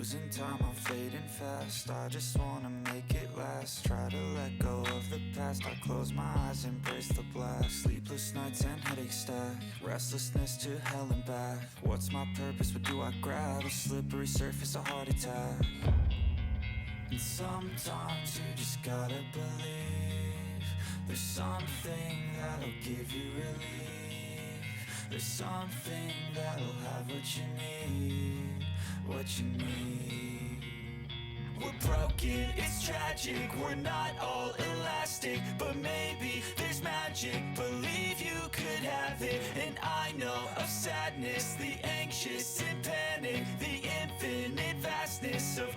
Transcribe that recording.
losing time, I'm fading fast. I just wanna make it last. Try to let go of the past. I close my eyes, embrace the blast. Sleepless nights and headaches stack. Restlessness to hell and back. What's my purpose? What do I grab? A slippery surface, a heart attack. And sometimes you just gotta believe there's something that'll give you relief. There's something that'll have what you need, what you need. We're broken, it's tragic, we're not all elastic, but maybe there's magic. Believe you could have it. And I know of sadness, the anxious and panic, the infinite vastness of